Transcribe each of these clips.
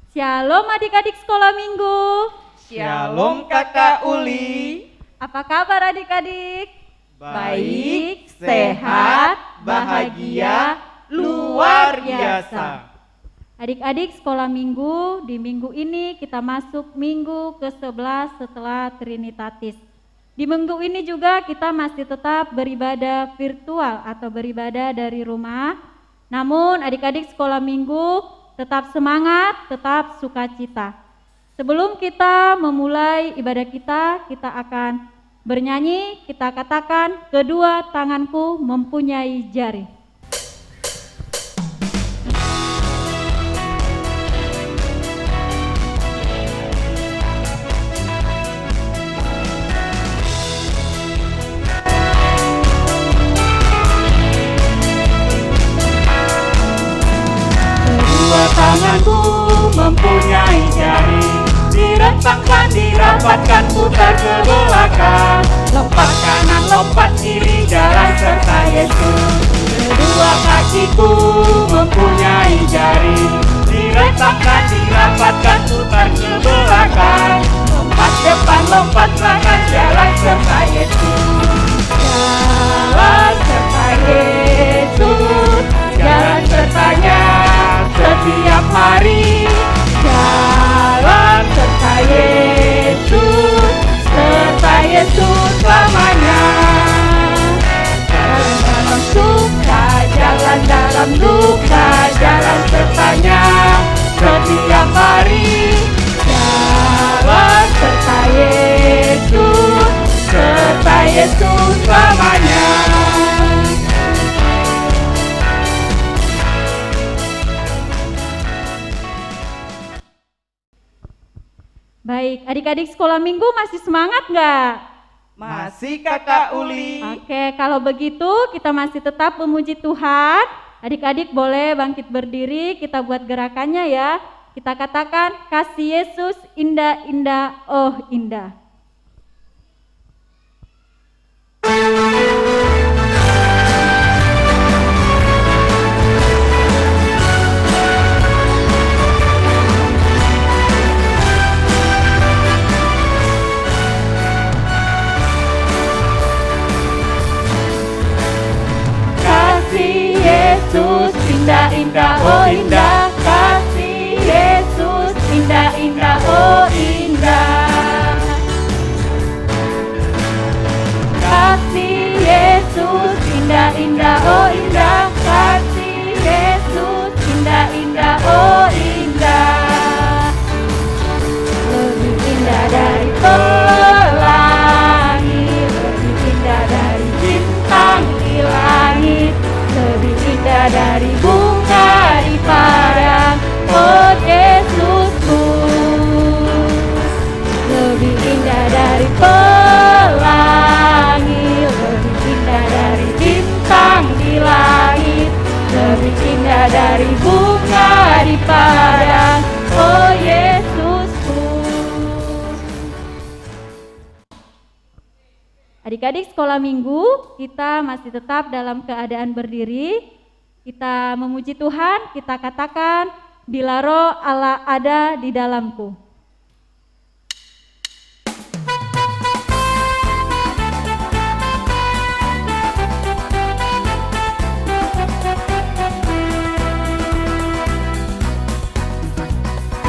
Shalom adik-adik sekolah minggu. Shalom Kakak Uli. Apa kabar adik-adik? Baik, sehat, bahagia, luar biasa. Adik-adik sekolah minggu, di minggu ini kita masuk minggu ke-11 setelah Trinitatis. Di minggu ini juga kita masih tetap beribadah virtual atau beribadah dari rumah. Namun adik-adik sekolah minggu tetap semangat, tetap sukacita. Sebelum kita memulai ibadah kita akan bernyanyi, kita katakan kedua tanganku mempunyai jari. Kedua tanganku mempunyai jari, direntangkan, dirapatkan, putar ke belakang, lompat kanan, lompat kiri, jalan serta Yesus. Kedua kakiku mempunyai jari, direntangkan, dirapatkan, putar ke belakang, lompat depan, lompat belakang, jalan serta Yesus. Jalan serta Yesus, jalan sertanya setiap hari. Jalan serta Yesus, serta Yesus selamanya. Jalan dalam suka, jalan dalam duka, jalan sertanya setiap hari. Jalan serta Yesus, serta Yesus selamanya. Baik, adik-adik sekolah minggu masih semangat nggak? Masih Kakak Uli. Oke, kalau begitu kita masih tetap memuji Tuhan. Adik-adik boleh bangkit berdiri, kita buat gerakannya ya. Kita katakan, kasih Yesus indah, indah, oh indah. Yesus indah, indah, oh indah. Kasih Yesus indah, indah, oh indah. Kasih Yesus indah, indah, oh indah. Kasih Yesus indah, indah, oh indah. Lebih indah dari pelangi, lebih indah dari bintang di langit, lebih indah dari bunga di padang, oh Yesusku. Lebih indah dari pelangi, lebih indah dari bintang di langit, lebih indah dari bunga di padang, oh Yesusku. Adik-adik sekolah minggu, kita masih tetap dalam keadaan berdiri. Kita memuji Tuhan, kita katakan, bila roh Allah ada di dalamku.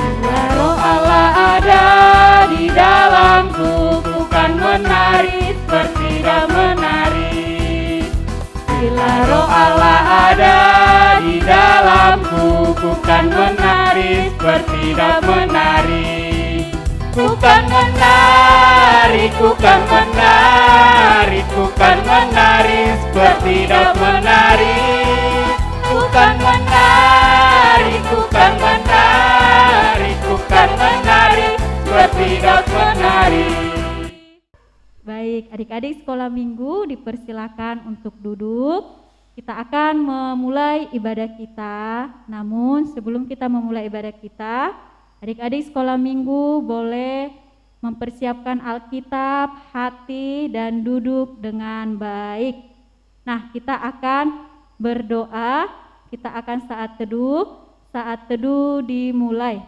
Bila roh Allah ada di dalamku, bukan menari seperti dah menari. Bila roh Allah ada di dalamku, bukan menari seperti dah menari. Bukan menari, bukan menari, bukan menari seperti dah menari. Bukan menari, bukan menari, bukan menari seperti dah menari. Baik, adik-adik sekolah minggu dipersilakan untuk duduk. Kita akan memulai ibadah kita. Namun sebelum kita memulai ibadah kita, adik-adik sekolah minggu boleh mempersiapkan Alkitab, hati, dan duduk dengan baik. Nah, kita akan berdoa, kita akan saat teduh dimulai.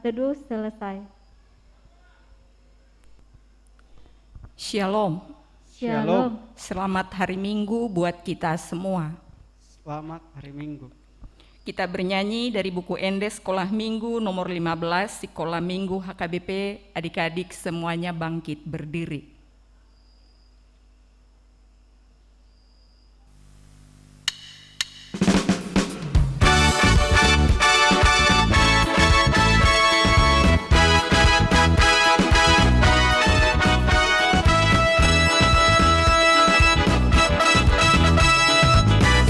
teduh selesai. Shalom. Shalom. Selamat hari Minggu buat kita semua. Selamat hari Minggu. Kita bernyanyi dari buku Endes Sekolah Minggu nomor 15, Sekolah Minggu HKBP, adik-adik semuanya bangkit berdiri.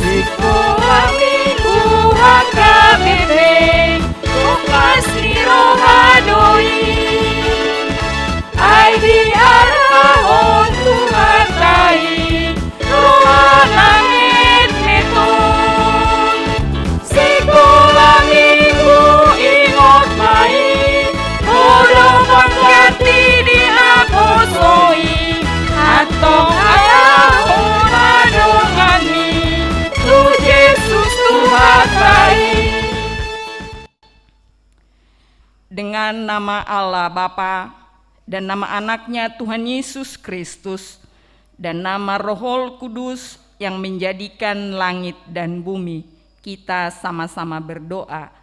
Sekolah Minggu HKBP, Tukas Nirohadoi, ai diarahon Tuhan tai, Tuhan langit meton. Sekolah Minggu ingot mai, Odong pangkati diaposoi, atong ayahon adongani, Tu Yesus Tuhan baik. Dengan nama Allah Bapa dan nama anaknya Tuhan Yesus Kristus dan nama Roh Kudus yang menjadikan langit dan bumi, kita sama-sama berdoa.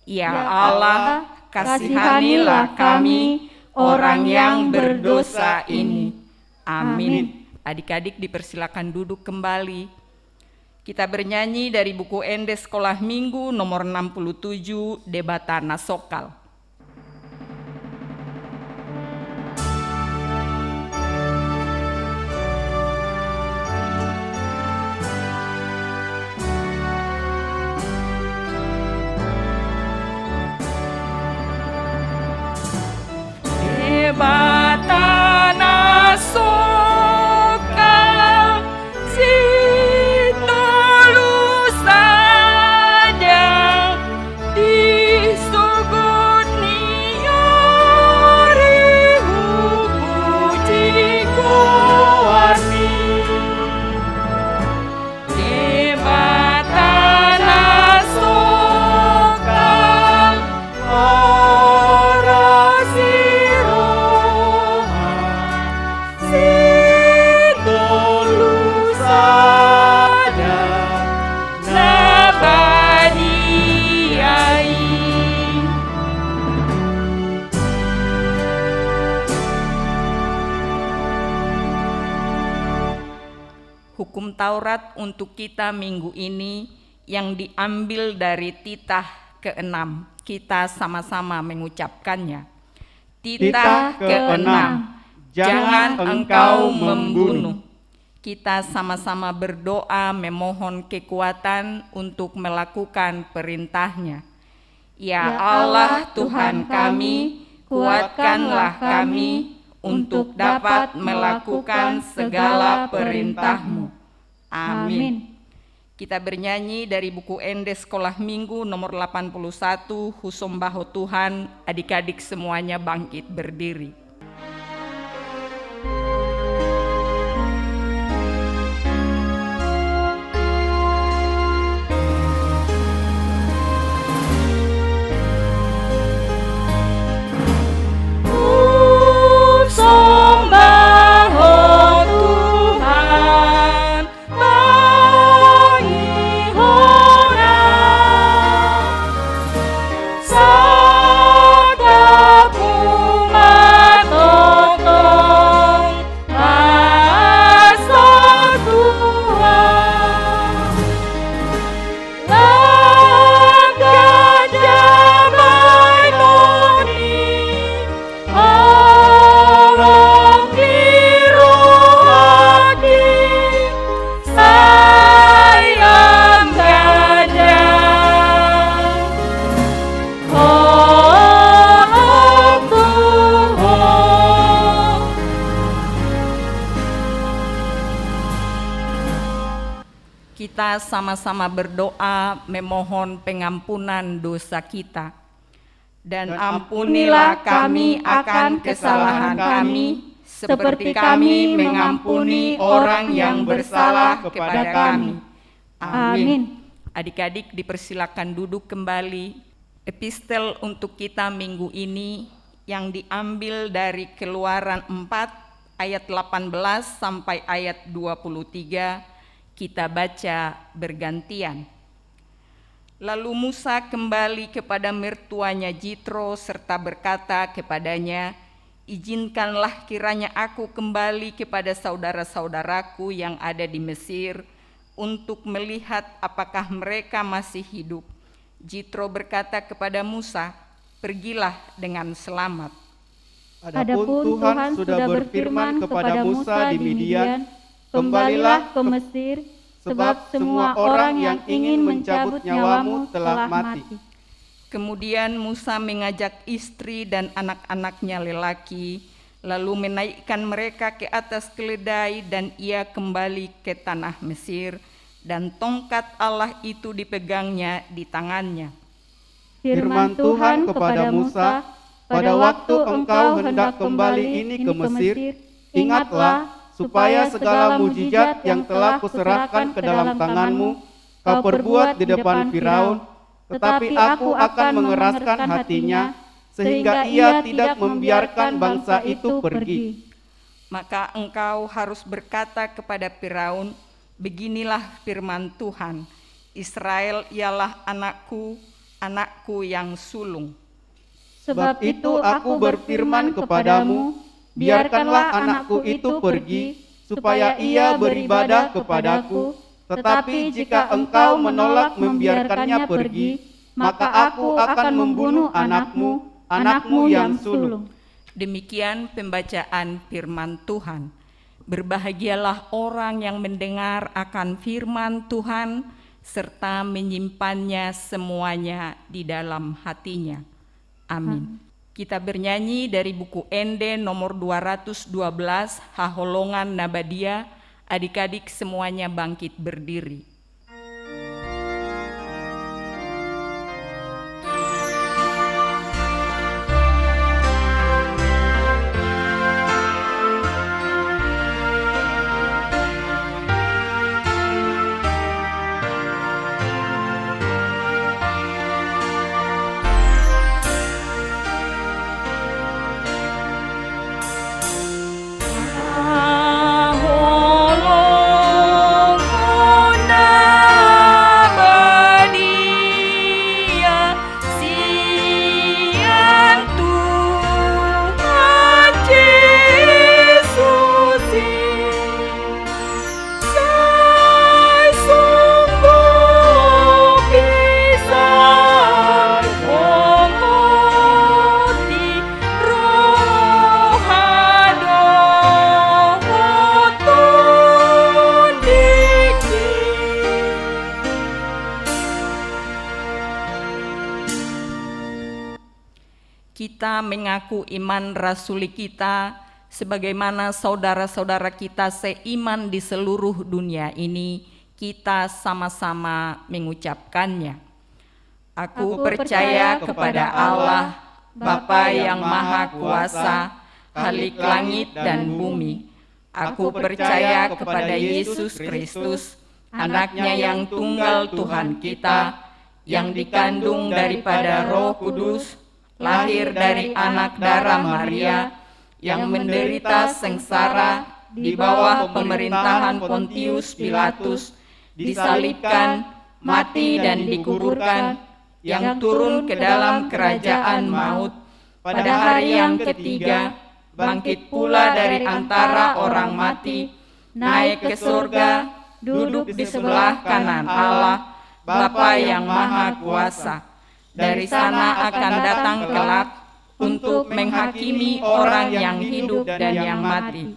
Ya Allah, kasihanilah kami orang yang berdosa ini. Amin. Adik-adik dipersilakan duduk kembali. Kita bernyanyi dari buku Endes Sekolah Minggu nomor 67, Debata Nasokal. Debata nasokal, sitolu saja disogod niari hukuji kuasi. Debata nasokal, Hukum Taurat untuk kita minggu ini yang diambil dari Titah ke-6. Kita sama-sama mengucapkannya. Titah ke-6, jangan engkau membunuh. Kita sama-sama berdoa memohon kekuatan untuk melakukan perintahnya. Ya Allah Tuhan kami, kuatkanlah kami untuk dapat melakukan segala perintah-Mu. Amin. Kita bernyanyi dari buku Endes Sekolah Minggu nomor 81, Husombaho Tuhan, adik-adik semuanya bangkit berdiri. Kita sama-sama berdoa memohon pengampunan dosa kita. Dan ampunilah kami akan kesalahan kami, seperti kami mengampuni orang yang bersalah kepada kami. Amin. Adik-adik dipersilakan duduk kembali. Epistel untuk kita minggu ini yang diambil dari Keluaran 4 ayat 18 sampai ayat 23, kita baca bergantian. Lalu Musa kembali kepada mertuanya Jitro serta berkata kepadanya, "Izinkanlah kiranya aku kembali kepada saudara-saudaraku yang ada di Mesir untuk melihat apakah mereka masih hidup." Jitro berkata kepada Musa, "Pergilah dengan selamat." Adapun Tuhan sudah berfirman kepada Musa di Midian, "Kembalilah ke Mesir, sebab semua orang yang ingin mencabut nyawamu telah mati." Kemudian Musa mengajak istri dan anak-anaknya lelaki, lalu menaikkan mereka ke atas keledai, dan ia kembali ke tanah Mesir, dan tongkat Allah itu dipegangnya di tangannya. Firman Tuhan kepada Musa, "Pada waktu engkau hendak kembali ini ke Mesir, ingatlah supaya segala mujizat yang telah kuserahkan ke dalam tanganmu, kau perbuat di depan Firaun, tetapi aku akan mengeraskan hatinya, sehingga ia tidak membiarkan bangsa itu pergi. Maka engkau harus berkata kepada Firaun, 'Beginilah firman Tuhan, Israel ialah anakku, anakku yang sulung.' Sebab itu aku berfirman kepadamu, biarkanlah anakku itu pergi, supaya ia beribadah kepadaku. Tetapi jika engkau menolak membiarkannya pergi, maka aku akan membunuh anakmu, anakmu yang sulung." Demikian pembacaan firman Tuhan. Berbahagialah orang yang mendengar akan firman Tuhan serta menyimpannya semuanya di dalam hatinya. Amin. Kita bernyanyi dari buku Ende nomor 212, Haholongan Nabadia. Adik-adik semuanya bangkit berdiri. Kita mengaku iman rasuli kita sebagaimana saudara-saudara kita seiman di seluruh dunia ini, kita sama-sama mengucapkannya. Aku percaya kepada Allah, Bapa yang Maha Kuasa, Khalik langit dan bumi. Aku percaya kepada Yesus Kristus, Anaknya yang tunggal Tuhan kita, yang dikandung daripada Roh Kudus, lahir dari anak darah Maria, yang menderita sengsara di bawah pemerintahan Pontius Pilatus, disalibkan, mati dan dikuburkan, yang turun ke dalam kerajaan maut, pada hari yang ketiga bangkit pula dari antara orang mati, naik ke surga, duduk di sebelah kanan Allah, Bapa yang Maha Kuasa. Dari sana akan datang kelak untuk menghakimi orang yang hidup dan yang mati.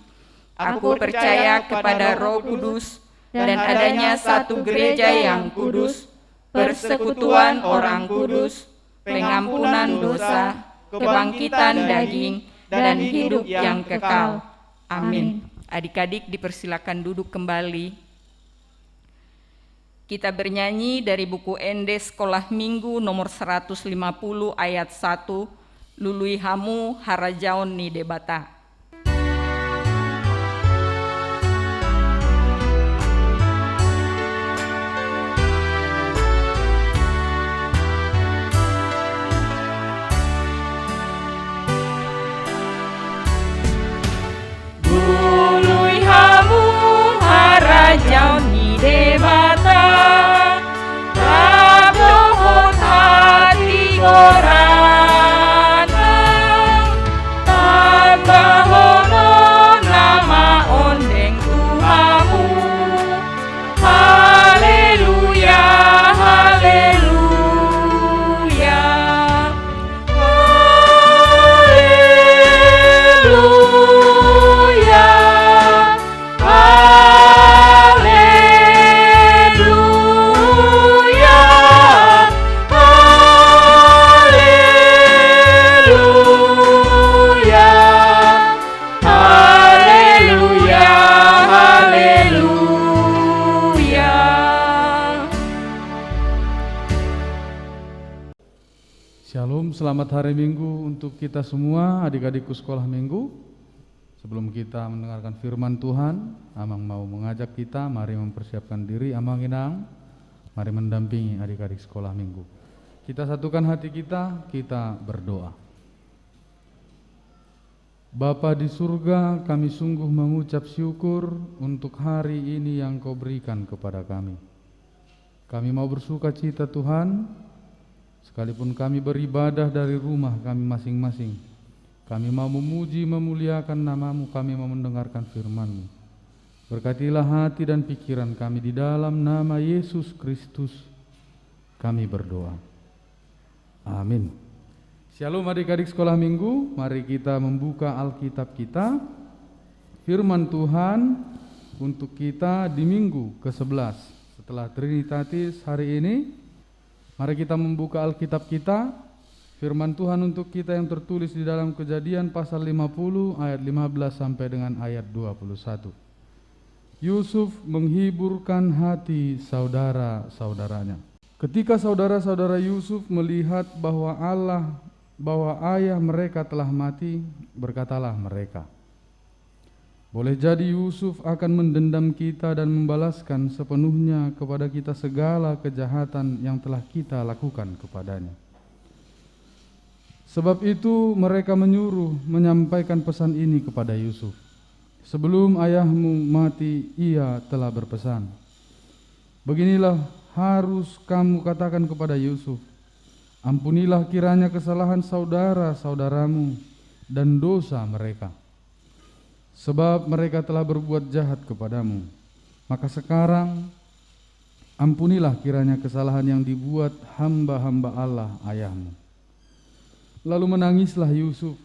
Aku percaya kepada Roh Kudus dan adanya satu gereja yang kudus, persekutuan orang kudus, pengampunan dosa, kebangkitan daging, dan hidup yang kekal. Amin. Adik-adik dipersilakan duduk kembali. Kita bernyanyi dari buku Ende Sekolah Minggu nomor 150 ayat 1, Lului Hamu Harajaon ni Debata. Selamat hari Minggu untuk kita semua, adik-adikku sekolah Minggu. Sebelum kita mendengarkan firman Tuhan, Amang mau mengajak kita, mari mempersiapkan diri. Amang Inang, mari mendampingi adik-adik sekolah Minggu. Kita satukan hati kita berdoa. Bapa di surga, kami sungguh mengucap syukur untuk hari ini yang Kau berikan kepada kami. Kami mau bersuka cita Tuhan, sekalipun kami beribadah dari rumah kami masing-masing. Kami mau memuji, memuliakan nama-Mu, kami mau mendengarkan firman-Mu. Berkatilah hati dan pikiran kami di dalam nama Yesus Kristus. Kami berdoa. Amin. Shalom adik-adik sekolah Minggu, mari kita membuka Alkitab kita. Firman Tuhan untuk kita di minggu ke-11 setelah Trinitatis hari ini. Mari kita membuka Alkitab kita. Firman Tuhan untuk kita yang tertulis di dalam Kejadian pasal 50 ayat 15 sampai dengan ayat 21. Yusuf menghiburkan hati saudara-saudaranya. Ketika saudara-saudara Yusuf melihat bahwa ayah mereka telah mati, berkatalah mereka, boleh jadi Yusuf akan mendendam kita dan membalaskan sepenuhnya kepada kita segala kejahatan yang telah kita lakukan kepadanya. Sebab itu mereka menyampaikan pesan ini kepada Yusuf. Sebelum ayahmu mati, ia telah berpesan, beginilah harus kamu katakan kepada Yusuf, ampunilah kiranya kesalahan saudara-saudaramu dan dosa mereka, sebab mereka telah berbuat jahat kepadamu. Maka sekarang ampunilah kiranya kesalahan yang dibuat hamba-hamba Allah ayahmu. Lalu menangislah Yusuf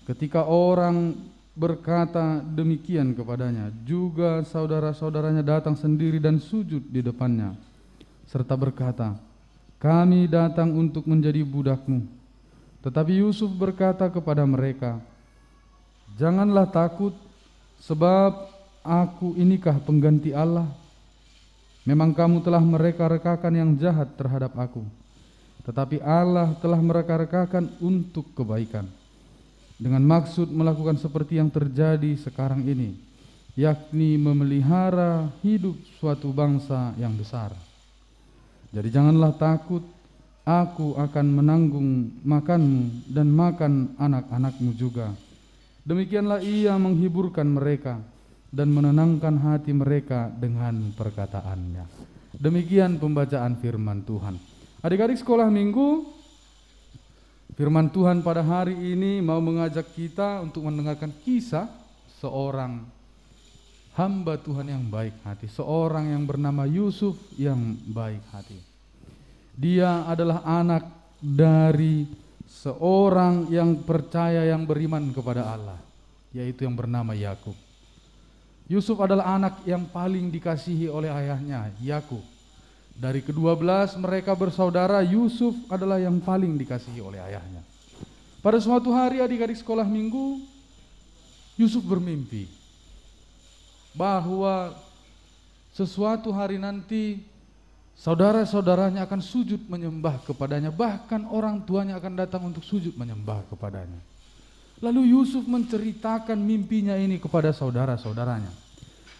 ketika orang berkata demikian kepadanya. Juga saudara-saudaranya datang sendiri dan sujud di depannya, serta berkata, kami datang untuk menjadi budakmu. Tetapi Yusuf berkata kepada mereka, janganlah takut, sebab aku inikah pengganti Allah? Memang kamu telah mereka-rekakan yang jahat terhadap aku, tetapi Allah telah mereka-rekakan untuk kebaikan, dengan maksud melakukan seperti yang terjadi sekarang ini, yakni memelihara hidup suatu bangsa yang besar. Jadi janganlah takut, aku akan menanggung makanmu dan makan anak-anakmu juga. Demikianlah ia menghiburkan mereka dan menenangkan hati mereka dengan perkataannya. Demikian pembacaan firman Tuhan. Adik-adik sekolah Minggu, firman Tuhan pada hari ini mau mengajak kita untuk mendengarkan kisah seorang hamba Tuhan yang baik hati, seorang yang bernama Yusuf yang baik hati. Dia adalah anak dari seorang yang percaya, yang beriman kepada Allah, yaitu yang bernama Yakub. Yusuf adalah anak yang paling dikasihi oleh ayahnya, Yakub. Dari ke-12 mereka bersaudara, Yusuf adalah yang paling dikasihi oleh ayahnya. Pada suatu hari adik-adik sekolah Minggu, Yusuf bermimpi bahwa sesuatu hari nanti saudara-saudaranya akan sujud menyembah kepadanya, bahkan orang tuanya akan datang untuk sujud menyembah kepadanya. Lalu Yusuf menceritakan mimpinya ini kepada saudara-saudaranya.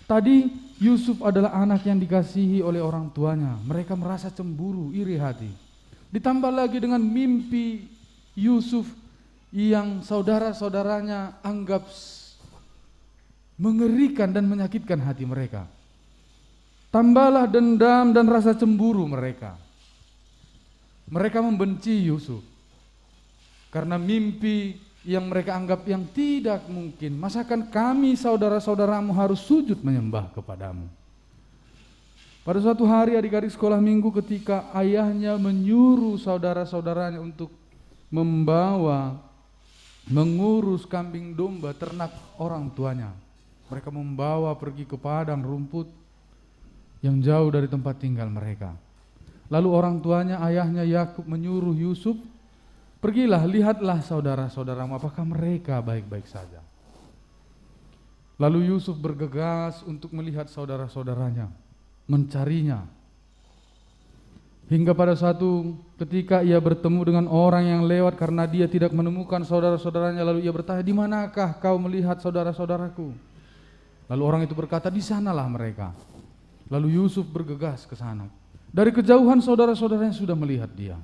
Tadi Yusuf adalah anak yang dikasihi oleh orang tuanya. Mereka merasa cemburu, iri hati. Ditambah lagi dengan mimpi Yusuf yang saudara-saudaranya anggap mengerikan dan menyakitkan hati mereka. Tambahlah dendam dan rasa cemburu mereka. Mereka membenci Yusuf karena mimpi yang mereka anggap yang tidak mungkin. Masakan kami saudara-saudaramu harus sujud menyembah kepadamu? Pada suatu hari adik-adik sekolah Minggu, ketika ayahnya menyuruh saudara-saudaranya untuk mengurus kambing domba ternak orang tuanya, mereka membawa pergi ke padang rumput yang jauh dari tempat tinggal mereka. Lalu orang tuanya, ayahnya Yakub, menyuruh Yusuf, pergilah, lihatlah saudara-saudaramu, apakah mereka baik-baik saja. Lalu Yusuf bergegas untuk melihat saudara-saudaranya, mencarinya. Hingga pada suatu ketika ia bertemu dengan orang yang lewat karena dia tidak menemukan saudara-saudaranya, lalu ia bertanya, "Di manakah kau melihat saudara-saudaraku?" Lalu orang itu berkata, "Di sanalah mereka." Lalu Yusuf bergegas ke sana. Dari kejauhan saudara-saudaranya sudah melihat dia.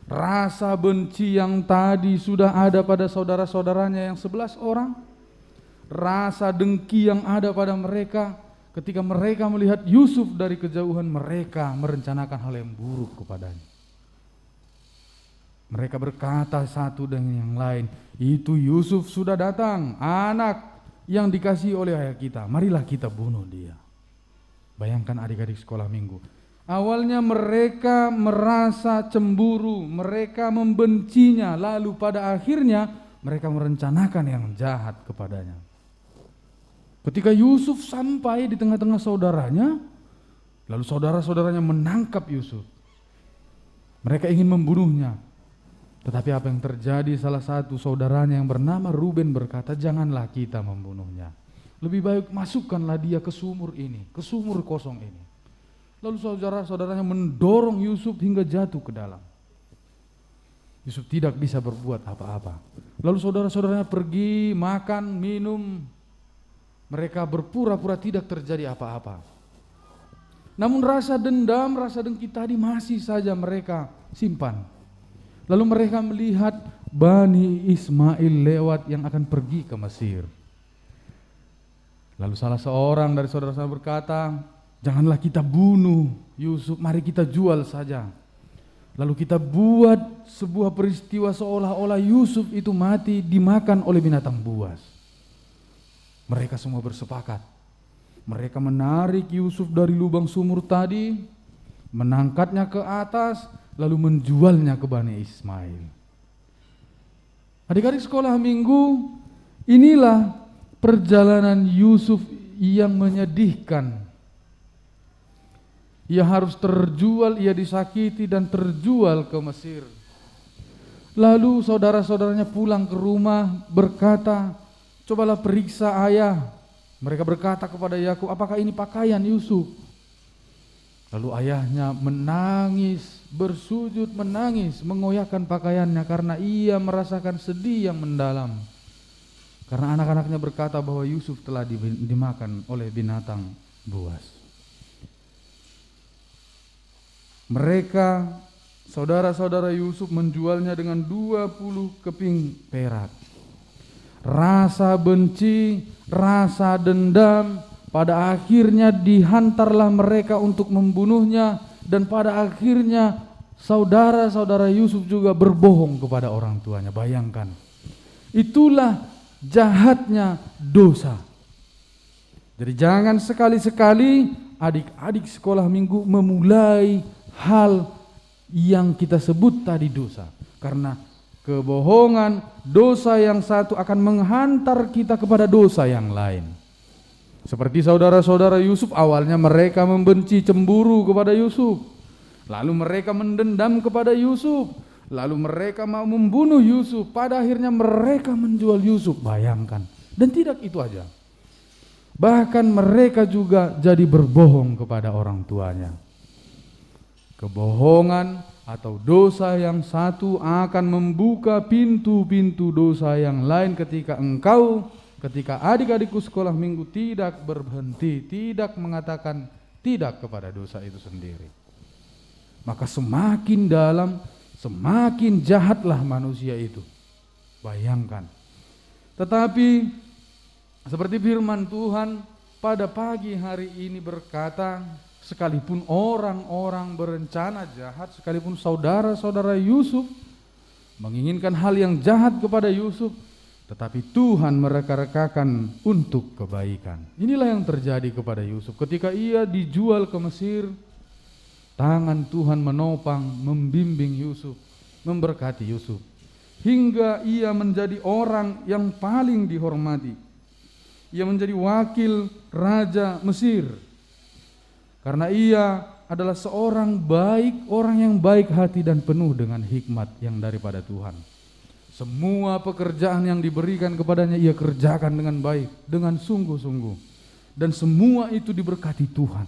Rasa benci yang tadi sudah ada pada saudara-saudaranya yang 11 orang. Rasa dengki yang ada pada mereka. Ketika mereka melihat Yusuf dari kejauhan, mereka merencanakan hal yang buruk kepadanya. Mereka berkata satu dengan yang lain, "Itu Yusuf sudah datang, anak yang dikasihi oleh ayah kita. Marilah kita bunuh dia." Bayangkan adik-adik sekolah minggu. Awalnya mereka merasa cemburu, mereka membencinya, lalu pada akhirnya mereka merencanakan yang jahat kepadanya. Ketika Yusuf sampai di tengah-tengah saudaranya, lalu saudara-saudaranya menangkap Yusuf. Mereka ingin membunuhnya. Tetapi apa yang terjadi, salah satu saudaranya yang bernama Ruben berkata, "Janganlah kita membunuhnya. Lebih baik masukkanlah dia ke sumur ini, ke sumur kosong ini." Lalu saudara-saudaranya mendorong Yusuf hingga jatuh ke dalam. Yusuf tidak bisa berbuat apa-apa. Lalu saudara-saudaranya pergi makan, minum. Mereka berpura-pura tidak terjadi apa-apa. Namun rasa dendam, rasa dengki tadi masih saja mereka simpan. Lalu mereka melihat Bani Ismail lewat yang akan pergi ke Mesir. Lalu salah seorang dari saudara-saudara berkata, "Janganlah kita bunuh Yusuf, mari kita jual saja." Lalu kita buat sebuah peristiwa seolah-olah Yusuf itu mati dimakan oleh binatang buas. Mereka semua bersepakat. Mereka menarik Yusuf dari lubang sumur tadi, mengangkatnya ke atas, lalu menjualnya ke Bani Ismail. Adik-adik sekolah minggu, inilah perjalanan Yusuf yang menyedihkan. Ia harus terjual, ia disakiti dan terjual ke Mesir. Lalu saudara-saudaranya pulang ke rumah berkata, "Cobalah periksa ayah." Mereka berkata kepada Yakub, "Apakah ini pakaian Yusuf?" Lalu ayahnya menangis, bersujud menangis, mengoyakkan pakaiannya karena ia merasakan sedih yang mendalam. Karena anak-anaknya berkata bahwa Yusuf telah dimakan oleh binatang buas. Mereka, saudara-saudara Yusuf, menjualnya dengan 20 keping perak. Rasa benci, rasa dendam, pada akhirnya dihantarlah mereka untuk membunuhnya, dan pada akhirnya saudara-saudara Yusuf juga berbohong kepada orang tuanya. Bayangkan, itulah jahatnya dosa. Jadi jangan sekali-sekali adik-adik sekolah minggu memulai hal yang kita sebut tadi dosa. Karena kebohongan, dosa yang satu akan menghantar kita kepada dosa yang lain. Seperti saudara-saudara Yusuf, awalnya mereka membenci, cemburu kepada Yusuf. Lalu mereka mendendam kepada Yusuf. Lalu mereka mau membunuh Yusuf. Pada akhirnya mereka menjual Yusuf. Bayangkan. Dan tidak itu aja. Bahkan mereka juga jadi berbohong kepada orang tuanya. Kebohongan atau dosa yang satu akan membuka pintu-pintu dosa yang lain ketika adik-adikku sekolah minggu tidak berhenti, tidak mengatakan tidak kepada dosa itu sendiri. Maka semakin dalam, semakin jahatlah manusia itu. Bayangkan. Tetapi seperti firman Tuhan pada pagi hari ini berkata, sekalipun orang-orang berencana jahat, sekalipun saudara-saudara Yusuf menginginkan hal yang jahat kepada Yusuf, tetapi Tuhan mereka-rekakan untuk kebaikan. Inilah yang terjadi kepada Yusuf. Ketika ia dijual ke Mesir, tangan Tuhan menopang, membimbing Yusuf, memberkati Yusuf, hingga ia menjadi orang yang paling dihormati. Ia menjadi wakil Raja Mesir. Karena ia adalah seorang baik, orang yang baik hati dan penuh dengan hikmat yang daripada Tuhan. Semua pekerjaan yang diberikan kepadanya ia kerjakan dengan baik, dengan sungguh-sungguh. Dan semua itu diberkati Tuhan.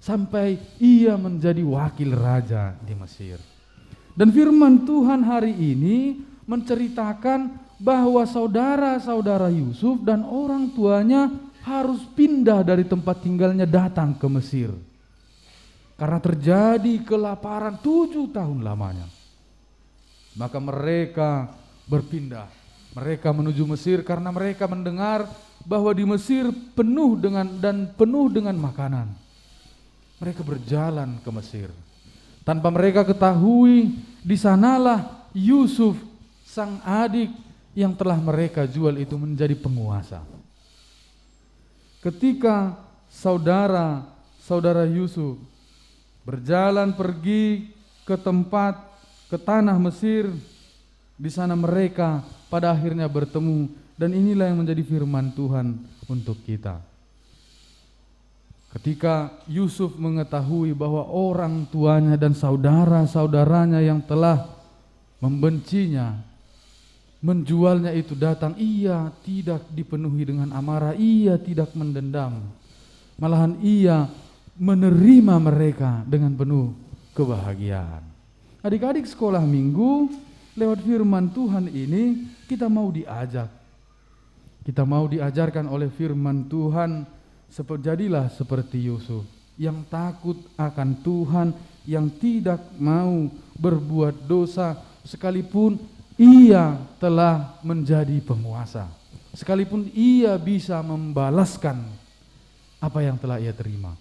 sampai ia menjadi wakil raja di Mesir. Dan firman Tuhan hari ini menceritakan bahwa saudara-saudara Yusuf dan orang tuanya harus pindah dari tempat tinggalnya datang ke Mesir. Karena terjadi kelaparan 7 tahun lamanya. Maka mereka berpindah. Mereka menuju Mesir karena mereka mendengar bahwa di Mesir penuh dengan makanan. Mereka berjalan ke Mesir. Tanpa mereka ketahui, di sanalah Yusuf, sang adik yang telah mereka jual itu menjadi penguasa. Ketika saudara Yusuf berjalan pergi ke tanah Mesir, di sana mereka pada akhirnya bertemu, dan inilah yang menjadi firman Tuhan untuk kita. Ketika Yusuf mengetahui bahwa orang tuanya dan saudara-saudaranya yang telah membencinya, menjualnya itu datang, ia tidak dipenuhi dengan amarah, ia tidak mendendam. Malahan ia menerima mereka dengan penuh kebahagiaan. Adik-adik sekolah minggu, lewat firman Tuhan ini kita mau diajak. Kita mau diajarkan oleh firman Tuhan, jadilah seperti Yusuf yang takut akan Tuhan, yang tidak mau berbuat dosa sekalipun ia telah menjadi penguasa, sekalipun ia bisa membalaskan apa yang telah ia terima.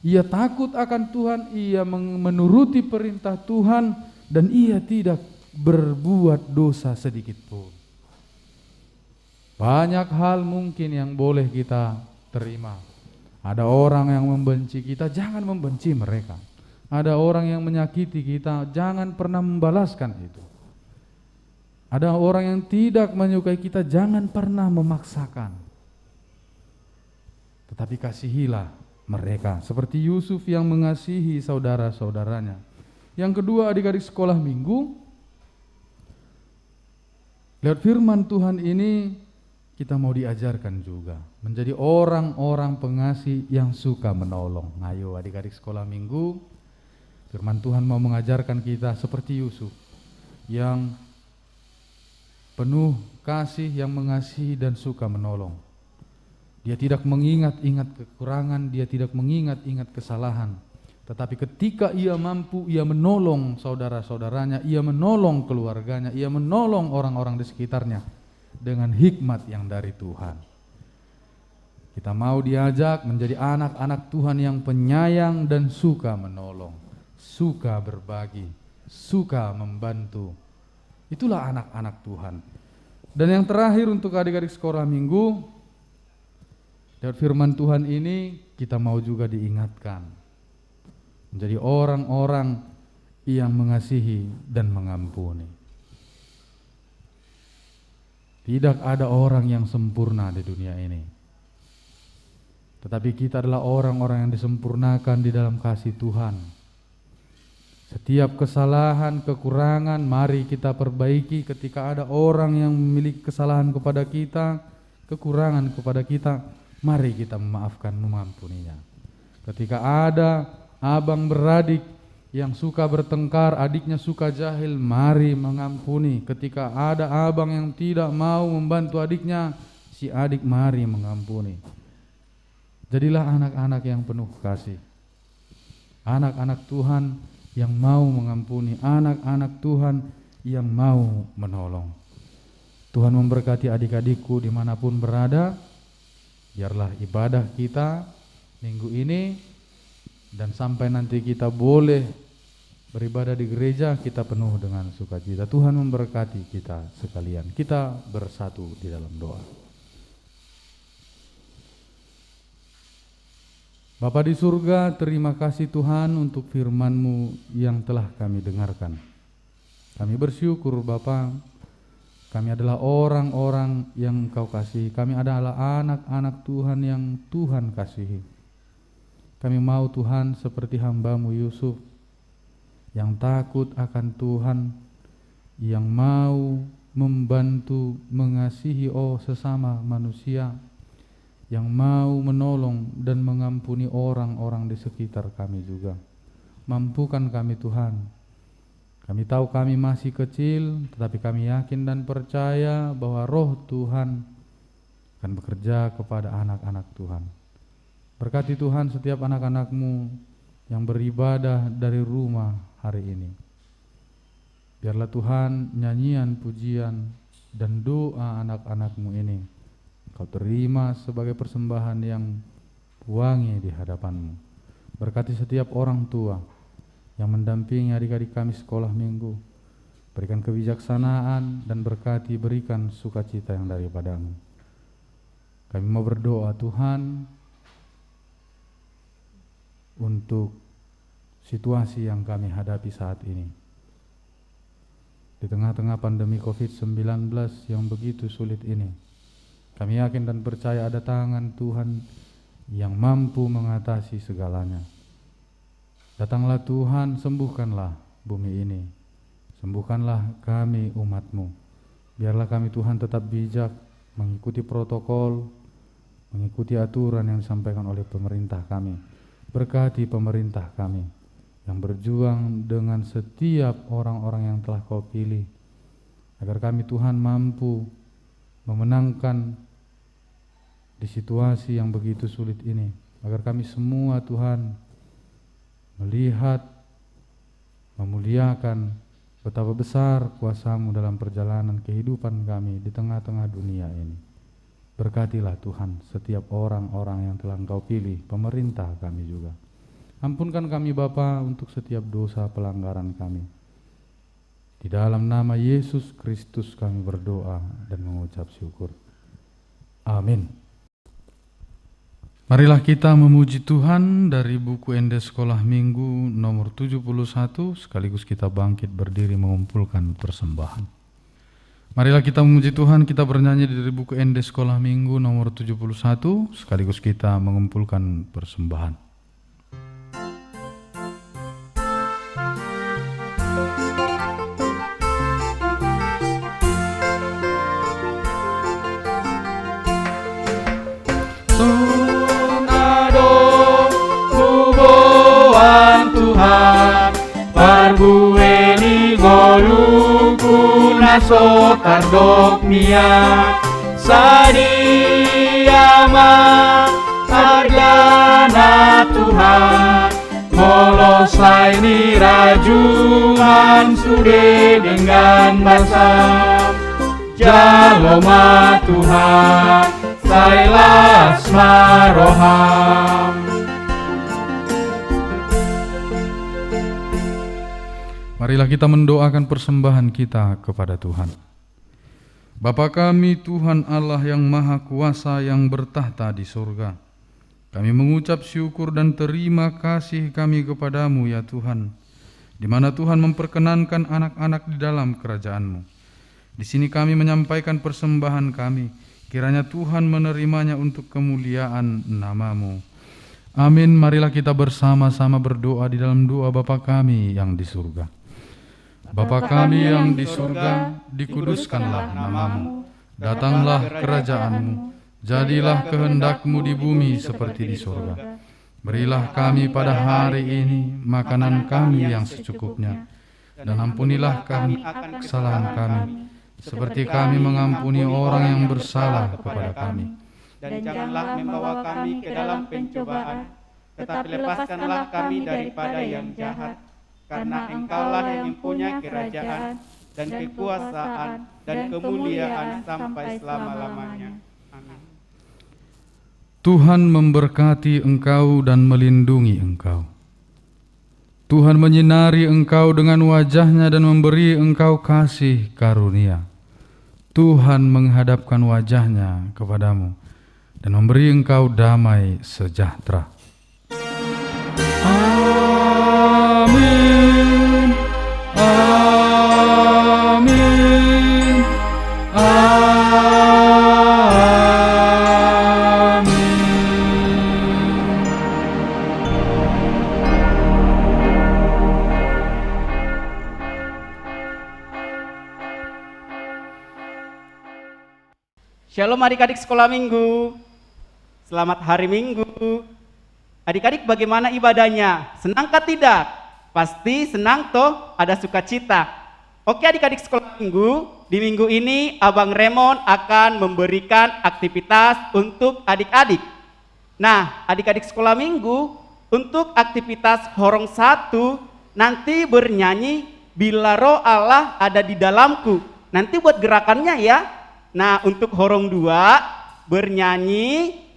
Ia takut akan Tuhan, ia menuruti perintah Tuhan, dan ia tidak berbuat dosa sedikit pun. Banyak hal mungkin yang boleh kita terima. Ada orang yang membenci kita, jangan membenci mereka. Ada orang yang menyakiti kita, jangan pernah membalaskan itu. Ada orang yang tidak menyukai kita, jangan pernah memaksakan. Tetapi kasihilah mereka seperti Yusuf yang mengasihi saudara-saudaranya. Yang kedua, adik-adik sekolah minggu, lewat firman Tuhan ini kita mau diajarkan juga menjadi orang-orang pengasih yang suka menolong. Ayo adik-adik sekolah minggu, firman Tuhan mau mengajarkan kita seperti Yusuf yang penuh kasih, yang mengasihi dan suka menolong. Dia tidak mengingat-ingat kekurangan, dia tidak mengingat-ingat kesalahan. Tetapi ketika ia mampu, ia menolong saudara-saudaranya, ia menolong keluarganya, ia menolong orang-orang di sekitarnya dengan hikmat yang dari Tuhan. Kita mau diajak menjadi anak-anak Tuhan yang penyayang dan suka menolong, suka berbagi, suka membantu. Itulah anak-anak Tuhan. Dan yang terakhir untuk adik-adik sekolah minggu, lewat firman Tuhan ini kita mau juga diingatkan menjadi orang-orang yang mengasihi dan mengampuni. Tidak ada orang yang sempurna di dunia ini. Tetapi kita adalah orang-orang yang disempurnakan di dalam kasih Tuhan. Setiap kesalahan, kekurangan, mari kita perbaiki. Ketika ada orang yang memiliki kesalahan kepada kita, kekurangan kepada kita, mari kita memaafkan, mengampuninya. Ketika ada abang beradik yang suka bertengkar, adiknya suka jahil, mari mengampuni. Ketika ada abang yang tidak mau membantu adiknya, si adik mari mengampuni. Jadilah anak-anak yang penuh kasih, anak-anak Tuhan yang mau mengampuni, anak-anak Tuhan yang mau menolong. Tuhan memberkati adik-adikku dimanapun berada. Biarlah ibadah kita minggu ini dan sampai nanti kita boleh beribadah di gereja, kita penuh dengan sukacita. Tuhan memberkati kita sekalian. Kita bersatu di dalam doa. Bapa di surga, terima kasih Tuhan untuk firman-Mu yang telah kami dengarkan. Kami bersyukur Bapa, kami adalah orang-orang yang Engkau kasihi. Kami adalah anak-anak Tuhan yang Tuhan kasihi. Kami mau Tuhan seperti hamba-Mu Yusuf, yang takut akan Tuhan, yang mau membantu, mengasihi sesama manusia, yang mau menolong dan mengampuni orang-orang di sekitar kami juga. Mampukan kami Tuhan. Kami tahu kami masih kecil, tetapi kami yakin dan percaya bahwa Roh Tuhan akan bekerja kepada anak-anak Tuhan. Berkati Tuhan setiap anak-anak-Mu yang beribadah dari rumah hari ini. Biarlah Tuhan nyanyian, pujian, dan doa anak-anak-Mu ini Kau terima sebagai persembahan yang wangi di hadapan-Mu. Berkati setiap orang tua yang mendampingi adik-adik kami sekolah minggu. Berikan kebijaksanaan dan berkati, berikan sukacita yang daripada-Mu. Kami mau berdoa Tuhan untuk situasi yang kami hadapi saat ini. Di tengah-tengah pandemi COVID-19 yang begitu sulit ini, kami yakin dan percaya ada tangan Tuhan yang mampu mengatasi segalanya. Datanglah Tuhan, sembuhkanlah bumi ini. Sembuhkanlah kami umat-Mu. Biarlah kami Tuhan tetap bijak, mengikuti protokol, mengikuti aturan yang disampaikan oleh pemerintah kami. Berkati pemerintah kami yang berjuang dengan setiap orang-orang yang telah Kau pilih, agar kami Tuhan mampu memenangkan di situasi yang begitu sulit ini, agar kami semua Tuhan melihat, memuliakan betapa besar kuasa-Mu dalam perjalanan kehidupan kami di tengah-tengah dunia ini. Berkatilah Tuhan setiap orang-orang yang telah Engkau pilih, pemerintah kami juga. Ampunkan kami Bapa untuk setiap dosa pelanggaran kami. Di dalam nama Yesus Kristus kami berdoa dan mengucap syukur. Amin. Marilah kita memuji Tuhan dari buku Ende Sekolah Minggu nomor 71, sekaligus kita bangkit berdiri mengumpulkan persembahan. Marilah kita memuji Tuhan, kita bernyanyi dari buku Ende Sekolah Minggu nomor 71, sekaligus kita mengumpulkan persembahan. Tuhan, parbueni goluku naso tardok mia, sadiama hargana Tuhan, molosai ni rajungan sude dengan basam, jaloma Tuhan, sailas maroham. Marilah kita mendoakan persembahan kita kepada Tuhan. Bapa kami Tuhan Allah yang Maha Kuasa yang bertahta di surga, kami mengucap syukur dan terima kasih kami kepadamu ya Tuhan, di mana Tuhan memperkenankan anak-anak di dalam kerajaan-Mu. Di sini kami menyampaikan persembahan kami, kiranya Tuhan menerimanya untuk kemuliaan nama-Mu. Amin. Marilah kita bersama-sama berdoa di dalam doa Bapa kami yang di surga. Bapa kami yang di surga, dikuduskanlah nama-Mu, datanglah kerajaan-Mu, jadilah kehendak-Mu di bumi seperti di surga. Berilah kami pada hari ini makanan kami yang secukupnya, dan ampunilah kami kesalahan kami, seperti kami mengampuni orang yang bersalah kepada kami. Dan janganlah membawa kami ke dalam pencobaan, tetapi lepaskanlah kami daripada yang jahat. Karena Engkaulah yang mempunyai kerajaan dan kekuasaan dan kemuliaan sampai selama-lamanya. Amin. Tuhan memberkati engkau dan melindungi engkau. Tuhan menyinari engkau dengan wajah-Nya dan memberi engkau kasih karunia. Tuhan menghadapkan wajah-Nya kepadamu dan memberi engkau damai sejahtera. Amin. Amin. Amin. Shalom adik-adik sekolah minggu. Selamat hari Minggu. Adik-adik bagaimana ibadahnya? Senangkah tidak? Pasti senang toh, ada sukacita. Oke adik-adik sekolah minggu, di minggu ini Abang Raymond akan memberikan aktivitas untuk adik-adik. Nah, adik-adik sekolah minggu, untuk aktivitas horong 1 nanti bernyanyi Bila Roh Allah ada di dalamku. Nanti buat gerakannya ya. Nah, untuk horong 2 bernyanyi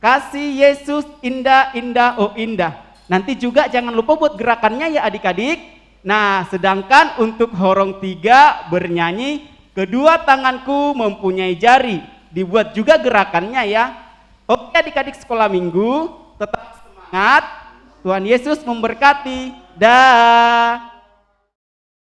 Kasih Yesus indah indah oh indah. Nanti juga jangan lupa buat gerakannya ya adik-adik. Nah, sedangkan untuk horong 3 bernyanyi Kedua tanganku mempunyai jari. Dibuat juga gerakannya ya. Oke adik-adik sekolah minggu, tetap semangat. Tuhan Yesus memberkati. Dah.